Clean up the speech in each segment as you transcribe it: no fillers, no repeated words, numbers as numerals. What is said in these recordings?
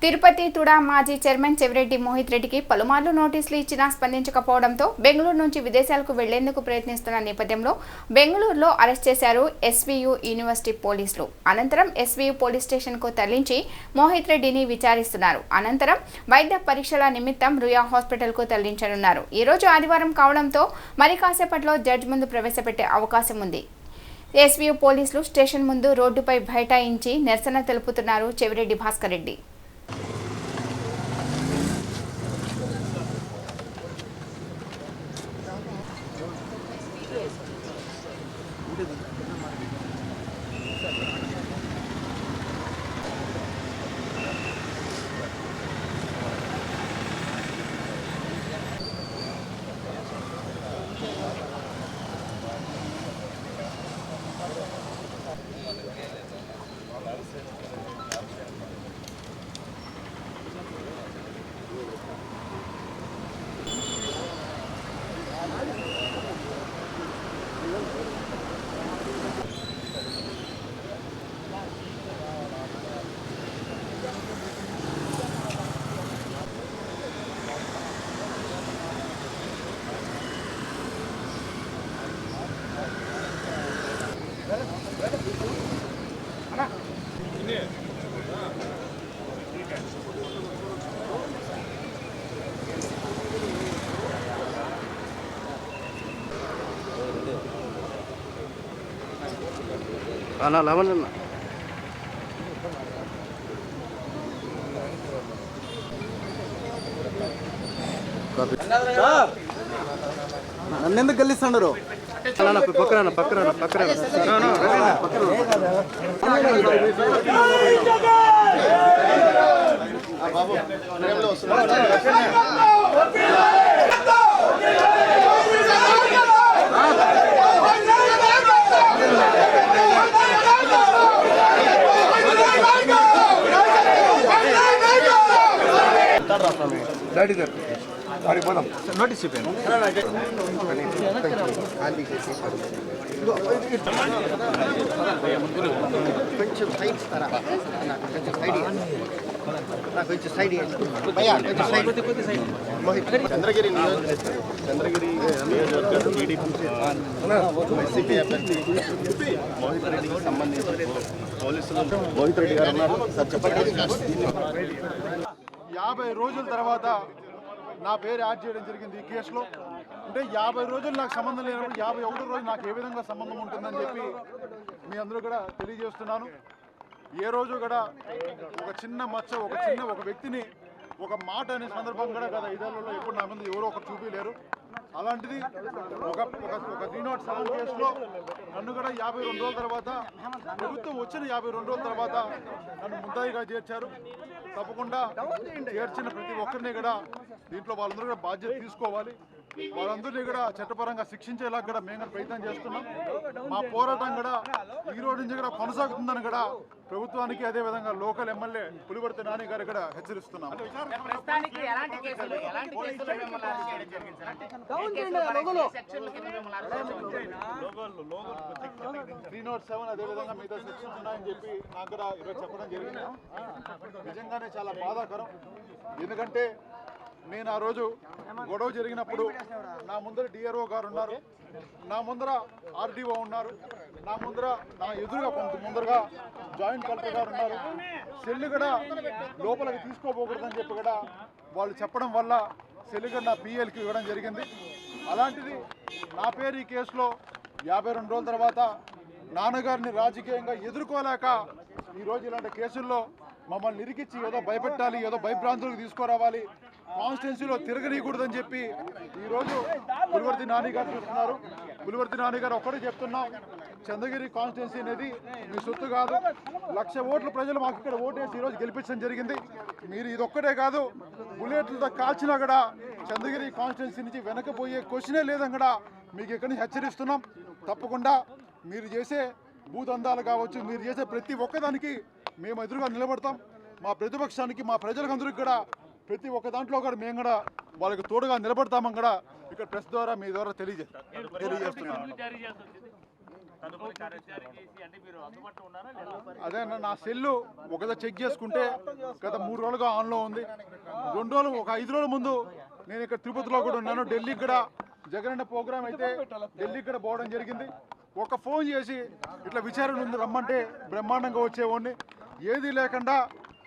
తిరుపతి తుడా మాజీ చైర్మన్ చెవిరెడ్డి మోహిత్ రెడ్డికి పలుమార్లు నోటీసులు ఇచ్చినా స్పందించకపోవడంతో బెంగళూరు నుంచి విదేశాలకు వెళ్లేందుకు ప్రయత్నిస్తున్న నేపథ్యంలో బెంగళూరులో అరెస్ట్ చేశారు ఎస్వీయు యూనివర్సిటీ పోలీసులు. అనంతరం ఎస్వీయు పోలీస్ స్టేషన్కు తరలించి మోహిత్ రెడ్డిని విచారిస్తున్నారు. అనంతరం వైద్య పరీక్షల నిమిత్తం రుయా హాస్పిటల్కు తరలించనున్నారు. ఈ రోజు ఆదివారం కావడంతో మరి కాసేపట్లో జడ్జి ముందు ప్రవేశపెట్టే అవకాశం ఉంది. ఎస్వీయు పోలీసులు స్టేషన్ ముందు రోడ్డుపై బైఠాయించి నిరసన తెలుపుతున్నారు చెవిరెడ్డి భాస్కర్ రెడ్డి. అన్న లవణ నన్నెందుకు గెలిస్తున్నారు? పక్కన డాడీ గారు నోటీస్ చెప్పాను. చంద్రగిరి నియోజకవర్గం వైసీపీ అభ్యర్థి మోహిత్ రెడ్డికి సంబంధించి పోలీసులు మోహిత్ రెడ్డి గారు ఉన్నారు. సార్ చెప్పండి. 50 రోజుల తర్వాత నా పేరు యాడ్ చేయడం జరిగింది ఈ కేసులో. అంటే 50 రోజులు నాకు సంబంధం లేనప్పుడు 51వ రోజు నాకు ఏ విధంగా సంబంధం ఉంటుందని చెప్పి మీ అందరూ కూడా తెలియజేస్తున్నాను. ఏ రోజు కూడా ఒక చిన్న మచ్చ ఒక వ్యక్తిని ఒక మాట అనే సందర్భం కూడా గత 5 ఏళ్లలో ఎప్పుడు నా ముందు ఎవరో ఒకరు చూపించలేరు. అలాంటిది ఒక 307 కేసులో నన్ను కూడా 52 రోజుల తర్వాత ప్రభుత్వం వచ్చిన 52 రోజుల తర్వాత నన్ను ముద్దాయిగా చేర్చారు. తప్పకుండా చేర్చిన ప్రతి ఒక్కరిని కూడా దీంట్లో వాళ్ళందరూ కూడా బాధ్యత తీసుకోవాలి. వాళ్ళందరినీ కూడా చట్టపరంగా శిక్షించేలా కూడా మేము ప్రయత్నం చేస్తున్నాం. మా పోరాటం కూడా ఈ రోజు నుంచి కూడా కొనసాగుతుందని కూడా ప్రభుత్వానికి అదేవిధంగా లోకల్ ఎమ్మెల్యే పులివర్తి నాని గారు కూడా హెచ్చరిస్తున్నాం. 307 అదేవిధంగా మిగతా సెక్షన్స్ ఉన్నాయని చెప్పి నాకు కూడా ఈరోజు చెప్పడం జరిగింది. నిజంగానే చాలా బాధాకరం. ఎందుకంటే నేను ఆ రోజు గొడవ జరిగినప్పుడు నా ముందర డిఆర్ఓ గారు ఉన్నారు, నా ముందర ఆర్డీఓ ఉన్నారు, నా ఎదురుగా ముందరగా జాయింట్ కలెక్టర్ గారు ఉన్నారు. సెల్లు కూడా లోపలికి తీసుకోపోకూడదని చెప్పి కూడా వాళ్ళు చెప్పడం వల్ల సెల్లు కూడా నా పిఎల్కి ఇవ్వడం జరిగింది. అలాంటిది నా పేరు ఈ కేసులో 52 రోజుల తర్వాత నాన్నగారిని రాజకీయంగా ఎదుర్కోలేక ఈరోజు ఇలాంటి కేసుల్లో మమ్మల్ని నిరికిచ్చి ఏదో భయపెట్టాలి, ఏదో భయభ్రాంతులకు తీసుకురావాలి, కాన్స్టిట్యున్సీలో తిరగనీయకూడదని చెప్పి ఈరోజు పులివర్తి నాని గారు చూస్తున్నారు. పులివర్తి నాని గారు ఒక్కడే చెప్తున్నాం, చంద్రగిరి కాన్స్టిట్యున్సీ అనేది మీ సొత్తు కాదు. 1,00,000 ఓట్లు ప్రజలు మాకు ఇక్కడ ఓటేసి ఈరోజు గెలిపించడం జరిగింది. మీరు ఇదొక్కటే కాదు, బుల్లెట్లతో కాల్చినా కూడా చంద్రగిరి కాన్స్టిట్యున్సీ నుంచి వెనకపోయే క్వశ్చనే లేదని కూడా మీకు ఇక్కడి నుంచి హెచ్చరిస్తున్నాం. తప్పకుండా మీరు చేసే భూదందాలు కావచ్చు, మీరు చేసే ప్రతి ఒక్కదానికి మేము ఎదురుగా నిలబడతాం. మా ప్రతిపక్షానికి, మా ప్రజలందరికీ కూడా ప్రతి ఒక్క దాంట్లో కూడా మేము కూడా వాళ్ళకి తోడుగా నిలబడతామని కూడా ఇక్కడ ప్రెస్ ద్వారా మీ ద్వారా తెలియజేస్తున్నాం. అదే అన్న, నా సెల్లు ఒకదా చెక్ చేసుకుంటే గత 3 రోజులుగా ఆన్లో ఉంది. 2 రోజులు ఒక 5 రోజుల ముందు నేను ఇక్కడ తిరుపతిలో కూడా ఉన్నాను. ఢిల్లీ కూడా జగనన్న ప్రోగ్రామ్ అయితే ఢిల్లీ కూడా పోవడం జరిగింది. ఒక ఫోన్ చేసి ఇట్లా విచారణ ఉంది రమ్మంటే బ్రహ్మాండంగా వచ్చేవాడిని. ఏది లేకుండా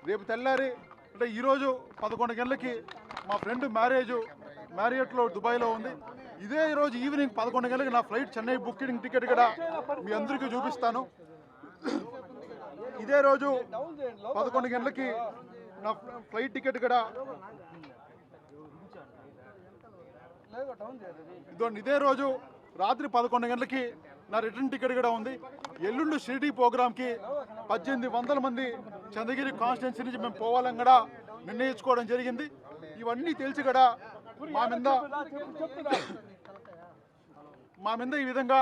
రేపు తెల్లారి అంటే ఈరోజు 11 గంటలకి మా ఫ్రెండ్ మ్యారియట్లో దుబాయ్లో ఉంది. ఇదే ఈరోజు ఈవినింగ్ 11 గంటలకి నా ఫ్లైట్ చెన్నై బుకింగ్ టికెట్ కూడా మీ అందరికీ చూపిస్తాను. ఇదే రోజు 11 గంటలకి నా ఫ్లైట్ టికెట్ కూడా ఇదే రోజు రాత్రి 11 గంటలకి నా రిటర్న్ టికెట్ కూడా ఉంది. ఎల్లుండి షిరిడి ప్రోగ్రామ్కి 1800 మంది చంద్రగిరి కాన్స్టిట్యున్సీ నుంచి మేము పోవాలని కూడా నిర్ణయించుకోవడం జరిగింది. ఇవన్నీ తెలిసి కూడా మా మీద ఈ విధంగా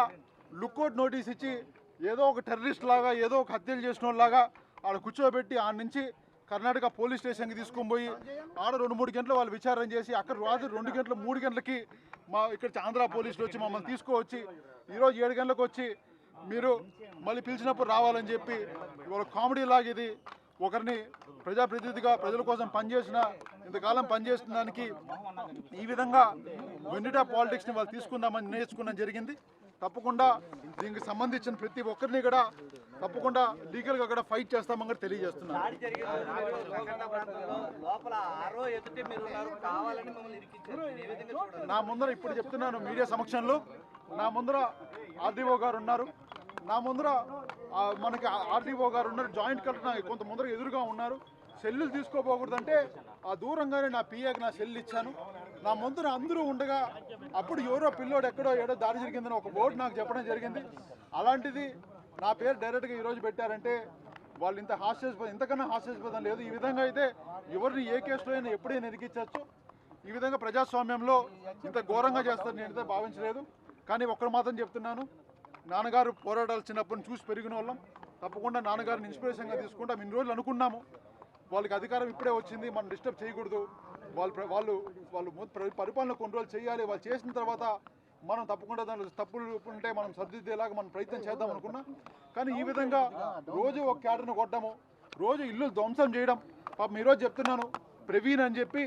లుక్అవుట్ నోటీస్ ఇచ్చి ఏదో ఒక టెర్రరిస్ట్ లాగా ఏదో ఒక హత్యలు చేసిన వాళ్ళలాగా ఆడ కూర్చోబెట్టి ఆడ నుంచి కర్ణాటక పోలీస్ స్టేషన్కి తీసుకొని పోయి ఆడ 2-3 గంటలు వాళ్ళు విచారణ చేసి అక్కడ రాత్రి 2 గంటలు 3 గంటలకి ఇక్కడ ఆంధ్ర పోలీసులు వచ్చి మమ్మల్ని తీసుకువచ్చి ఈరోజు 7 గంటలకు వచ్చి మీరు మళ్ళీ పిలిచినప్పుడు రావాలని చెప్పి ఇవాళ కామెడీ లాగా ఇది ఒకరిని ప్రజాప్రతినిధిగా ప్రజల కోసం ఇంతకాలం పనిచేసిన దానికి ఈ విధంగా వెన్నిటా పాలిటిక్స్ని వాళ్ళు తీసుకుందామని నిర్ణయించుకోవడం జరిగింది. తప్పకుండా దీనికి సంబంధించిన ప్రతి ఒక్కరిని కూడా తప్పకుండా లీగల్గా కూడా ఫైట్ చేస్తామని కూడా తెలియజేస్తున్నాను. నా ముందర ఇప్పుడు చెప్తున్నాను మీడియా సమక్షంలో, నా ముందర ఆర్డీఓ గారు ఉన్నారు, నా ముందర మనకి ఆర్డీఓ గారు ఉన్నారు, జాయింట్ కలెక్టర్ కొంత ముందర ఎదురుగా ఉన్నారు. సెల్లులు తీసుకోపోకూడదంటే ఆ దూరంగానే నా పిఏకి నా సెల్లు ఇచ్చాను. నా ముందర అందరూ ఉండగా అప్పుడు ఎవరో పిల్లోడు ఎక్కడో ఏడో దాడి జరిగిందని ఒక బోర్డు నాకు చెప్పడం జరిగింది. అలాంటిది నా పేరు డైరెక్ట్గా ఈరోజు పెట్టారంటే వాళ్ళు ఇంతకన్నా హాస్యాస్పదం లేదు. ఈ విధంగా అయితే ఎవరిని ఏ కేసులో అయినా ఎప్పుడైనా ఎదిగించవచ్చు. ఈ విధంగా ప్రజాస్వామ్యంలో ఇంత ఘోరంగా చేస్తారని నేనైతే భావించలేదు. కానీ ఒక్కరు మాత్రం చెప్తున్నాను, నాన్నగారు పోరాటాలు చిన్నప్పటి చూసి పెరిగిన వాళ్ళం. తప్పకుండా నాన్నగారిని ఇన్స్పిరేషన్గా తీసుకుంటాం. ఇన్ని రోజులు అనుకున్నాము వాళ్ళకి అధికారం ఇప్పుడే వచ్చింది, మనం డిస్టర్బ్ చేయకూడదు, వాళ్ళు పరిపాలన కొన్ని రోజులు చేయాలి, వాళ్ళు చేసిన తర్వాత మనం తప్పకుండా దాంట్లో తప్పులు ఉంటే మనం సర్దిద్దేలాగా మనం ప్రయత్నం చేద్దాం అనుకున్నాం. కానీ ఈ విధంగా రోజు ఒక క్యాడర్ను కొట్టడము, రోజు ఇల్లు ధ్వంసం చేయడం. పాపం ఈరోజు చెప్తున్నాను, ప్రవీణ్ అని చెప్పి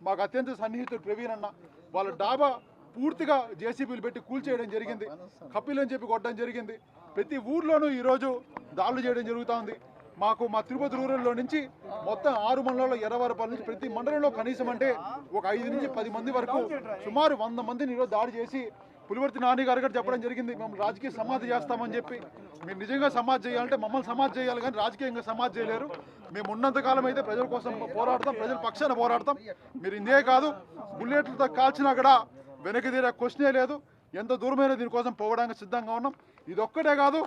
మాకు అత్యంత సన్నిహితుడు ప్రవీణ్ అన్న, వాళ్ళ డాబా పూర్తిగా జేసీబీలు పెట్టి కూల్చేయడం జరిగింది. కపిల్ అని చెప్పి కొట్టడం జరిగింది. ప్రతి ఊర్లోనూ ఈరోజు దాడులు చేయడం జరుగుతూ ఉంది. మా తిరుపతి రూరల్లో నుంచి మొత్తం 6 మండలాల్లో 20 రూపాయల నుంచి ప్రతి మండలంలో కనీసం అంటే ఒక 5 నుంచి 10 మంది వరకు సుమారు 100 మందిని ఈరోజు దాడి చేసి పులివర్తి నాని గారు కూడా చెప్పడం జరిగింది, మేము రాజకీయ సమాధి చేస్తామని చెప్పి. మీరు నిజంగా సమాధి చేయాలంటే మమ్మల్ని సమాధి చేయాలి, కానీ రాజకీయంగా సమాధి చేయలేరు. మేము ఉన్నంతకాలం అయితే ప్రజల కోసం పోరాడతాం, ప్రజల పక్షాన పోరాడతాం. మీరు ఇందే కాదు, బుల్లెట్లతో కాల్చినా కూడా వెనక్కి తీరే క్వశ్చనే లేదు. ఎంత దూరమైనా దీనికోసం పోవడానికి సిద్ధంగా ఉన్నాం. ఇది ఒక్కటే కాదు,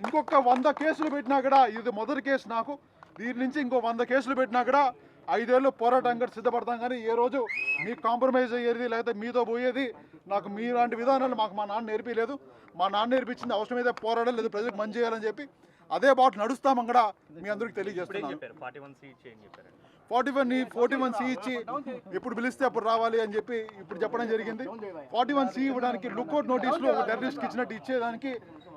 ఇంకొక 100 కేసులు పెట్టినా కూడా, ఇది మొదటి కేసు నాకు, దీని నుంచి ఇంకో 100 కేసులు పెట్టినా కూడా 5 ఏళ్ళు పోరాటానికి సిద్ధపడతాం. కానీ ఏ రోజు మీకు కాంప్రమైజ్ అయ్యేది లేకపోతే మీతో పోయేది నాకు మీలాంటి విధానాలు మా నాన్న నేర్పించలేదు. మా నాన్న నేర్పించింది అవసరమైతే పోరాడాలి, లేదు ప్రజలకు మంచి చేయాలని చెప్పి అదే బాట నడుస్తామని కూడా మీ అందరికీ తెలియజేస్తున్నాను. 41C ఇచ్చి ఎప్పుడు పిలిస్తే అప్పుడు రావాలి అని చెప్పి ఇప్పుడు చెప్పడం జరిగింది. 41C ఇవ్వడానికి లుక్అవుట్ నోటీసులు ఒక టెర్రరిస్ట్కి ఇచ్చినట్టు ఇచ్చేదానికి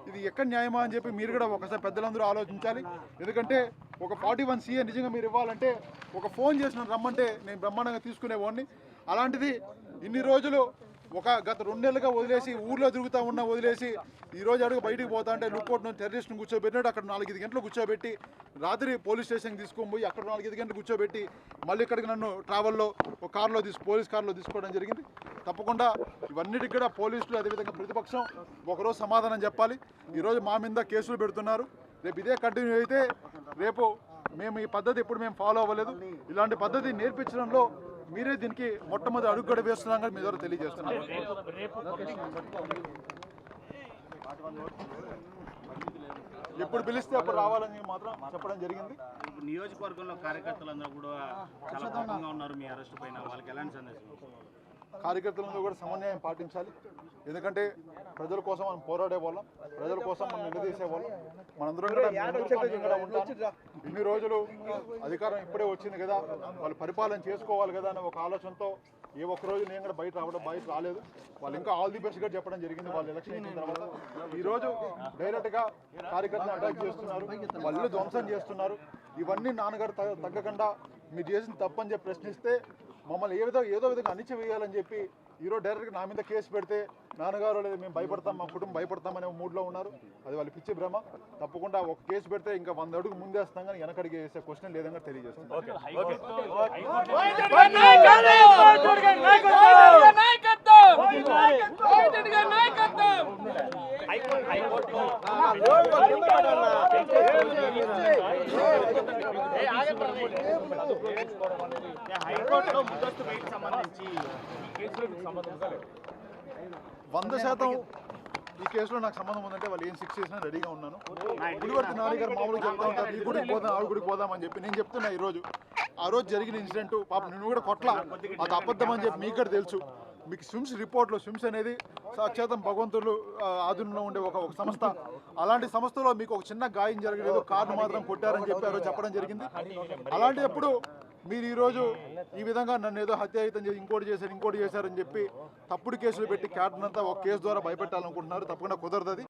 ఇది ఎక్కడ న్యాయమా అని చెప్పి మీరు కూడా ఒకసారి పెద్దలందరూ ఆలోచించాలి. ఎందుకంటే ఒక 41C నిజంగా మీరు ఇవ్వాలంటే ఒక ఫోన్ చేసిన రమ్మంటే నేను బ్రహ్మాండంగా తీసుకునేవాడిని. అలాంటిది ఇన్ని రోజులు గత 2 నెలలుగా వదిలేసి ఊర్లో తిరుగుతూ వదిలేసి ఈరోజు అడుగు బయటికి పోతా అంటే లుక్అవుట్ టెర్రరిస్ట్ని కూర్చోబెట్టినట్టు అక్కడ 4-5 గంటలు కూర్చోబెట్టి రాత్రి పోలీస్ స్టేషన్కి తీసుకొని పోయి అక్కడ 4-5 గంటలు కూర్చోబెట్టి మళ్ళీ ఇక్కడికి నన్ను ట్రావెల్లో ఒక పోలీస్ కారులో తీసుకోవడం జరిగింది. తప్పకుండా ఇవన్నిటికి కూడా పోలీసులు అదేవిధంగా ప్రతిపక్షం ఒకరోజు సమాధానం చెప్పాలి. ఈరోజు మా మీద కేసులు పెడుతున్నారు. రేపు ఇదే కంటిన్యూ అయితే రేపు మేము ఈ పద్ధతి ఎప్పుడు మేము ఫాలో అవ్వలేదు. ఇలాంటి పద్ధతి నేర్పించడంలో మీరే దీనికి మొట్టమొదటి అడుగు కూడా వేస్తున్నాం మీ ద్వారా తెలియజేస్తున్నారు. ఎప్పుడు పిలిస్తే అప్పుడు రావాలని మాత్రం చెప్పడం జరిగింది. నియోజకవర్గంలో కార్యకర్తలందరూ కూడా చాలా కోపంగా ఉన్నారు మీ అరెస్ట్ పైన, వాళ్ళకి ఎలాంటి సందేశం? కార్యకర్తలందరూ కూడా సమన్వయం పాటించాలి. ఎందుకంటే ప్రజల కోసం మనం పోరాడే వాళ్ళం, ప్రజల కోసం మనం నిలదీసే వాళ్ళం. మనందరం కూడా ఉంటాం. ఇన్ని రోజులు అధికారం ఇప్పుడే వచ్చింది కదా, వాళ్ళు పరిపాలన చేసుకోవాలి కదా అనే ఒక ఆలోచనతో ఏ ఒక్కరోజు నేను కూడా బయట రాలేదు. వాళ్ళు ఇంకా ఆల్ ది బెస్ట్ గా చెప్పడం జరిగింది. వాళ్ళు ఎలక్షన్ అయిన తర్వాత ఈరోజు డైరెక్ట్గా కార్యకర్తలు అటాక్ చేస్తున్నారు, వాళ్ళు ధ్వంసం చేస్తున్నారు. ఇవన్నీ నాన్నగారు తగ్గకుండా మీరు చేసిన తప్పని చెప్పి ప్రశ్నిస్తే మమ్మల్ని ఏదో విధంగా అణిచివేయాలని చెప్పి ఈరోజు డైరెక్ట్గా నా మీద కేసు పెడితే నాన్నగారు లేదు మేము భయపడతాం, మా కుటుంబం భయపడతామనే మూడ్లో ఉన్నారు. అది వాళ్ళు పిచ్చి భ్రమ. తప్పకుండా ఒక కేసు పెడితే ఇంకా 100 అడుగు ముందేస్తాం, కానీ వెనకడికి వేసే క్వశ్చన్ లేదని తెలియజేస్తాం. హైకోర్టులో ముందస్తు బెయిల్ సంబంధించి ఈ కేసులో సంబంధం 100% ఈ కేసులో నాకు సంబంధం ఉందంటే వాళ్ళు ఏం శిక్ష చేసినా రెడీగా ఉన్నాను. పులివర్తి నాన్నగారు మామూలుగా చెప్తా ఉంటారు, ఈ గుడికి పోదాం ఆవిడ గుడికి పోదామని చెప్పి. నేను చెప్తున్నా ఆ రోజు జరిగిన ఇన్సిడెంట్ పాప నేను కూడా కొట్లా, అది అబద్ధం అని చెప్పి మీకు కూడా తెలుసు. మీకు స్విమ్స్ రిపోర్ట్లో స్విమ్స్ అనేది సాక్షాతం భగవంతుడు ఆధునంలో ఉండే ఒక సంస్థ. అలాంటి సంస్థలో మీకు ఒక చిన్న గాయం జరగలేదు, కార్డు మాత్రం కొట్టారని చెప్పి ఆ రోజు చెప్పడం జరిగింది. అలాంటప్పుడు మీరు ఈరోజు ఈ విధంగా నన్ను ఏదో హత్యాయుతం చేసి ఇంకోటి చేశారని చెప్పి తప్పుడు కేసులు పెట్టి క్యాడర్నంతా ఒక కేసు ద్వారా భయపెట్టాలనుకుంటున్నారు. తప్పకుండా కుదరదు.